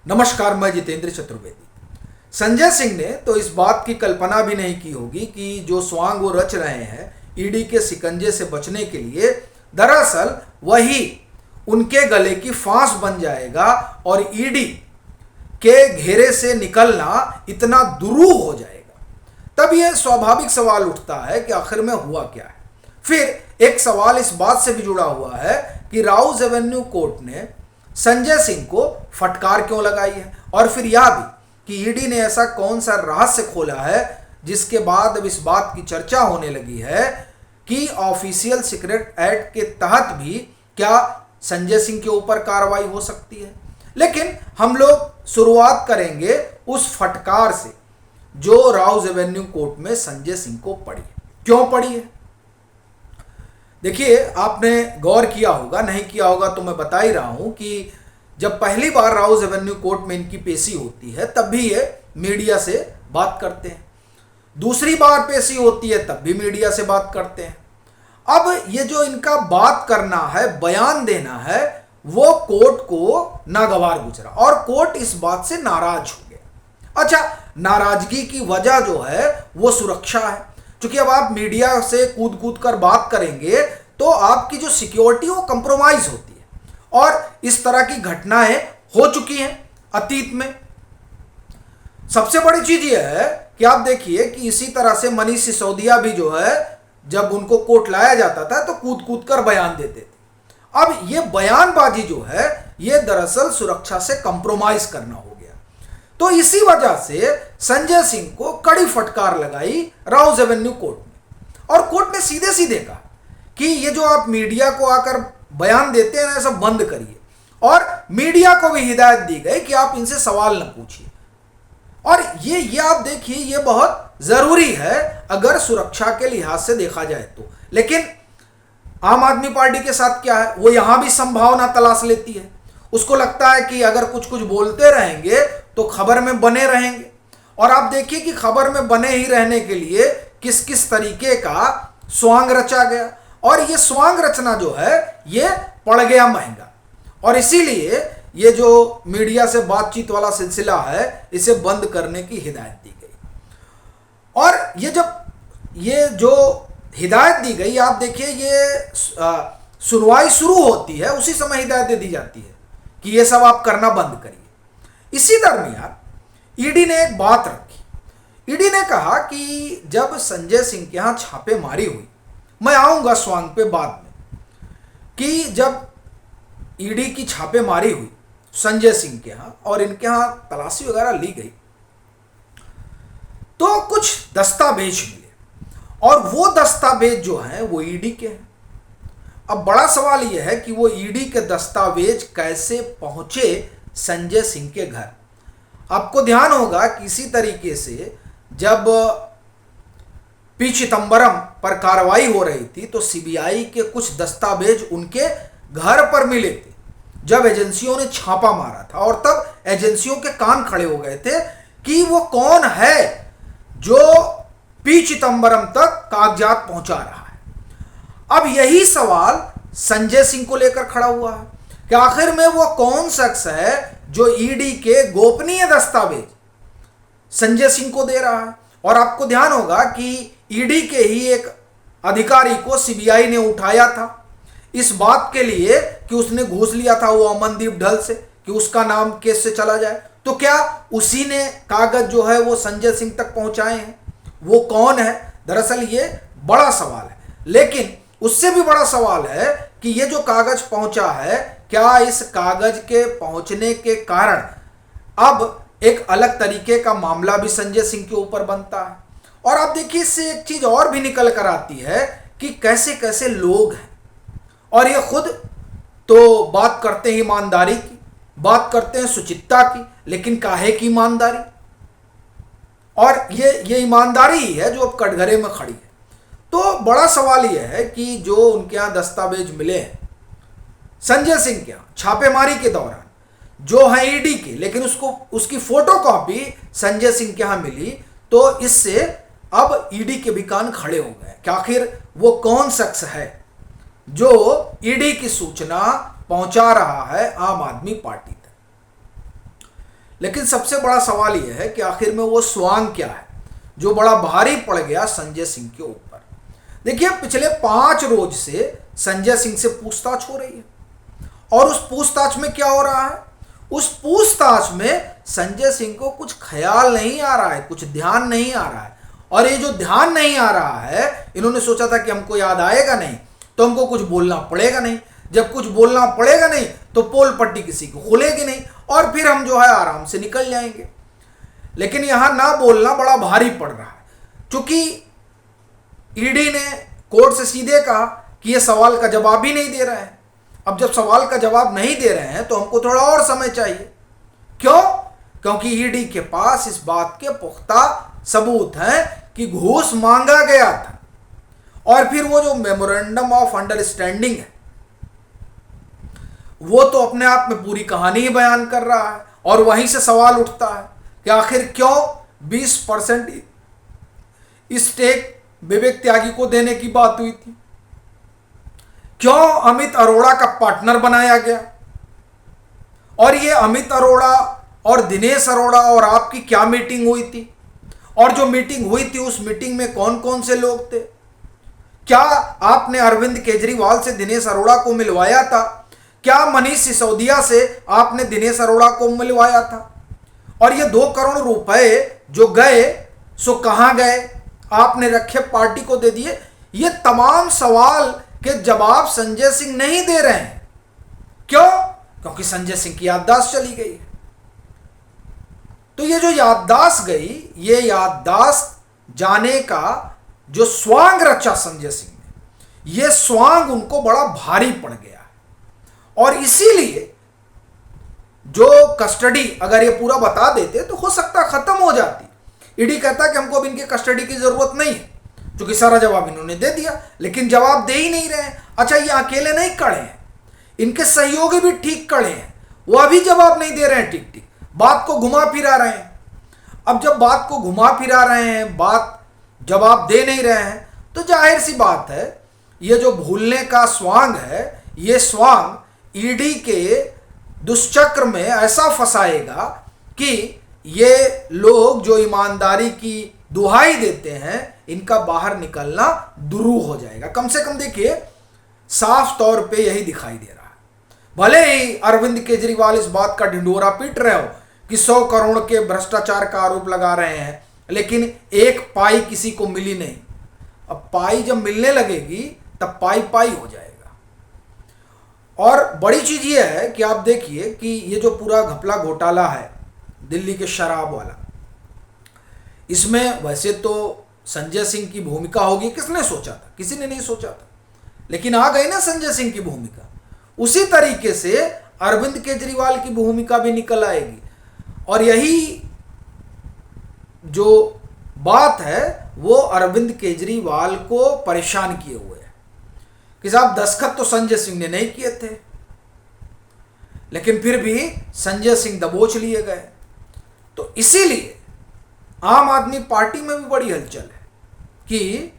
नमस्कार, मैं जितेंद्र चतुर्वेदी। संजय सिंह ने तो इस बात की कल्पना भी नहीं की होगी कि जो स्वांग वो रच रहे हैं ईडी के शिकंजे से बचने के लिए, दरअसल वही उनके गले की फांस बन जाएगा और ईडी के घेरे से निकलना इतना दुरूह हो जाएगा। तब यह स्वाभाविक सवाल उठता है कि आखिर में हुआ क्या है। फिर एक सवाल इस बात से भी जुड़ा हुआ है कि राउज एवेन्यू कोर्ट ने संजय सिंह को फटकार क्यों लगाई है, और फिर यह भी कि ईडी ने ऐसा कौन सा रहस्य खोला है जिसके बाद अब इस बात की चर्चा होने लगी है कि ऑफिशियल सीक्रेट एक्ट के तहत भी क्या संजय सिंह के ऊपर कार्रवाई हो सकती है। लेकिन हम लोग शुरुआत करेंगे उस फटकार से जो राउज एवेन्यू कोर्ट में संजय सिंह को पड़ी है। क्यों पड़ी है? देखिए, आपने गौर किया होगा, नहीं किया होगा तो मैं बता ही रहा हूं कि जब पहली बार राउज एवेन्यू कोर्ट में इनकी पेशी होती है तब भी ये मीडिया से बात करते हैं, दूसरी बार पेशी होती है तब भी मीडिया से बात करते हैं। अब ये जो इनका बात करना है, बयान देना है, वो कोर्ट को नागवार गुजरा और कोर्ट इस बात से नाराज हो गया। अच्छा, नाराजगी की वजह जो है वो सुरक्षा है, क्योंकि अब आप मीडिया से कूद कूद कर बात करेंगे तो आपकी जो सिक्योरिटी वो कंप्रोमाइज होती है। और इस तरह की घटनाएं हो चुकी हैं अतीत में। सबसे बड़ी चीज यह है कि आप देखिए कि इसी तरह से मनीष सिसोदिया भी जो है, जब उनको कोर्ट लाया जाता था तो कूद कूद कर बयान देते थे। अब ये बयानबाजी जो है ये दरअसल सुरक्षा से कंप्रोमाइज करना हो गया। तो इसी वजह से संजय सिंह को कड़ी फटकार लगाई राउज एवेन्यू कोर्ट ने, और कोर्ट ने सीधे सीधे कहा कि ये जो आप मीडिया को आकर बयान देते हैं ना, सब बंद करिए। और मीडिया को भी हिदायत दी गई कि आप इनसे सवाल न पूछिए। और ये आप देखिए, ये बहुत जरूरी है अगर सुरक्षा के लिहाज से देखा जाए तो। लेकिन आम आदमी पार्टी के साथ क्या है, वो यहां भी संभावना तलाश लेती है। उसको लगता है कि अगर कुछ कुछ बोलते रहेंगे तो खबर में बने रहेंगे। और आप देखिए कि खबर में बने ही रहने के लिए किस किस तरीके का स्वांग रचा गया, और ये स्वांग रचना जो है ये पड़ गया महंगा। और इसीलिए ये जो मीडिया से बातचीत वाला सिलसिला है इसे बंद करने की हिदायत दी गई। और ये जो हिदायत दी गई, आप देखिए ये सुनवाई शुरू होती है उसी समय हिदायत दे दी जाती है कि ये सब आप करना बंद करिए। इसी दरमियान ईडी ने एक बात रखी। ईडी ने कहा कि जब संजय सिंह के यहां छापेमारी हुई, मैं आऊंगा स्वांग पे बाद में, कि जब ईडी की छापेमारी हुई संजय सिंह के यहां और इनके यहां तलाशी वगैरह ली गई तो कुछ दस्तावेज मिले, और वो दस्तावेज जो हैं वो ईडी के हैं। अब बड़ा सवाल यह है कि वो ईडी के दस्तावेज कैसे पहुंचे संजय सिंह के घर। आपको ध्यान होगा कि इसी तरीके से जब पी चिदंबरम पर कार्रवाई हो रही थी तो सीबीआई के कुछ दस्तावेज उनके घर पर मिले थे जब एजेंसियों ने छापा मारा था, और तब एजेंसियों के कान खड़े हो गए थे कि वो कौन है जो पी चिदंबरम तक कागजात पहुंचा रहा है। अब यही सवाल संजय सिंह को लेकर खड़ा हुआ है कि आखिर में वो कौन शख्स है जो ईडी के गोपनीय दस्तावेज संजय सिंह को दे रहा है। और आपको ध्यान होगा कि ईडी के ही एक अधिकारी को सीबीआई ने उठाया था इस बात के लिए कि उसने घूस लिया था वो अमनदीप ढल से, कि उसका नाम केस से चला जाए। तो क्या उसी ने कागज जो है वो संजय सिंह तक पहुंचाए हैं? वो कौन है? दरअसल ये बड़ा सवाल है। लेकिन उससे भी बड़ा सवाल है कि ये जो कागज पहुंचा है, क्या इस कागज के पहुंचने के कारण अब एक अलग तरीके का मामला भी संजय सिंह के ऊपर बनता है। और आप देखिए, इससे एक चीज और भी निकल कर आती है कि कैसे कैसे लोग हैं, और ये खुद तो बात करते हैं ईमानदारी की, बात करते हैं सुचित्ता की, लेकिन काहे की ईमानदारी? और ये ईमानदारी ही है जो अब कटघरे में खड़ी है। तो बड़ा सवाल यह है कि जो उनके यहां दस्तावेज मिले हैं संजय सिंह के यहां छापेमारी के दौरान, जो है ईडी के, लेकिन उसकी फोटो कॉपी संजय सिंह के यहां मिली, तो इससे अब ईडी के भी कान खड़े हो गए कि आखिर वो कौन शख्स है जो ईडी की सूचना पहुंचा रहा है आम आदमी पार्टी तक। लेकिन सबसे बड़ा सवाल यह है कि आखिर में वो स्वांग क्या है जो बड़ा भारी पड़ गया संजय सिंह के ऊपर। देखिए, पिछले 5 रोज से संजय सिंह से पूछताछ हो रही है और उस पूछताछ में क्या हो रहा है, उस पूछताछ में संजय सिंह को कुछ ख्याल नहीं आ रहा है, कुछ ध्यान नहीं आ रहा है। और ये जो ध्यान नहीं आ रहा है, इन्होंने सोचा था कि हमको याद आएगा नहीं तो हमको कुछ बोलना पड़ेगा नहीं, जब कुछ बोलना पड़ेगा नहीं तो पोल पट्टी किसी को खुलेगी नहीं और फिर हम जो है आराम से निकल जाएंगे। लेकिन यहां ना बोलना बड़ा भारी पड़ रहा है, क्योंकि ईडी ने कोर्ट से सीधे कहा कि ये सवाल का जवाब ही नहीं दे रहे हैं। अब जब सवाल का जवाब नहीं दे रहे हैं तो हमको थोड़ा और समय चाहिए। क्यों? क्योंकि ईडी के पास इस बात के पुख्ता सबूत हैं कि घूस मांगा गया था। और फिर वो जो मेमोरेंडम ऑफ अंडरस्टैंडिंग है वो तो अपने आप में पूरी कहानी ही बयान कर रहा है। और वहीं से सवाल उठता है कि आखिर क्यों 20% स्टेक विवेक त्यागी को देने की बात हुई थी, क्यों अमित अरोड़ा का पार्टनर बनाया गया, और ये अमित अरोड़ा और दिनेश अरोड़ा और आपकी क्या मीटिंग हुई थी, और जो मीटिंग हुई थी उस मीटिंग में कौन कौन से लोग थे, क्या आपने अरविंद केजरीवाल से दिनेश अरोड़ा को मिलवाया था, क्या मनीष सिसोदिया से आपने दिनेश अरोड़ा को मिलवाया था, और ये 2 करोड़ रुपए जो गए सो कहां गए, आपने रखे पार्टी को दे दिए। ये तमाम सवाल के जवाब संजय सिंह नहीं दे रहे हैं। क्यों? क्योंकि संजय सिंह की याददाश्त चली गई है। तो ये जो याददाश्त गई, ये याददाश्त जाने का जो स्वांग रचा संजय सिंह ने, ये स्वांग उनको बड़ा भारी पड़ गया है। और इसीलिए जो कस्टडी अगर ये पूरा बता देते तो हो सकता खत्म हो जाती। ईडी कहता कि हमको अब इनके कस्टडी की जरूरत नहीं है, क्योंकि सारा जवाब इन्होंने दे दिया, लेकिन जवाब दे ही नहीं रहे हैं। अच्छा, ये अकेले नहीं खड़े हैं, इनके सहयोगी भी ठीक खड़े हैं, वो अभी जवाब नहीं दे रहे हैं, ठीक ठीक बात को घुमा फिरा रहे हैं। अब जब बात को घुमा फिरा रहे हैं, बात जवाब दे नहीं रहे हैं, तो जाहिर सी बात है ये जो भूलने का स्वांग है, ये स्वांग ईडी के दुष्चक्र में ऐसा फंसाएगा कि ये लोग जो ईमानदारी की दुहाई देते हैं, इनका बाहर निकलना दुरूह हो जाएगा। कम से कम देखिए, साफ तौर पे यही दिखाई दे रहा है। भले ही अरविंद केजरीवाल इस बात का ढिंढोरा पीट रहे हो कि 100 करोड़ के भ्रष्टाचार का आरोप लगा रहे हैं, लेकिन एक पाई किसी को मिली नहीं। अब पाई जब मिलने लगेगी तब पाई पाई हो जाएगा। और बड़ी चीज ये है कि आप देखिए कि ये जो पूरा घपला घोटाला है दिल्ली के शराब वाला, इसमें वैसे तो संजय सिंह की भूमिका होगी, किसने सोचा था? किसी ने नहीं सोचा था, लेकिन आ गई ना संजय सिंह की भूमिका। उसी तरीके से अरविंद केजरीवाल की भूमिका भी निकल आएगी। और यही जो बात है वो अरविंद केजरीवाल को परेशान किए हुए है कि साहब दस्तखत तो संजय सिंह ने नहीं किए थे, लेकिन फिर भी संजय सिंह दबोच लिए गए। तो इसीलिए आम आदमी पार्टी में भी बड़ी हलचल है कि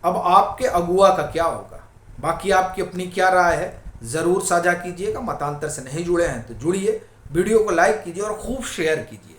अब आपके अगुआ का क्या होगा। बाकी आपकी अपनी क्या राय है ज़रूर साझा कीजिएगा। मतांतर से नहीं जुड़े हैं तो जुड़िए, वीडियो को लाइक कीजिए और खूब शेयर कीजिए।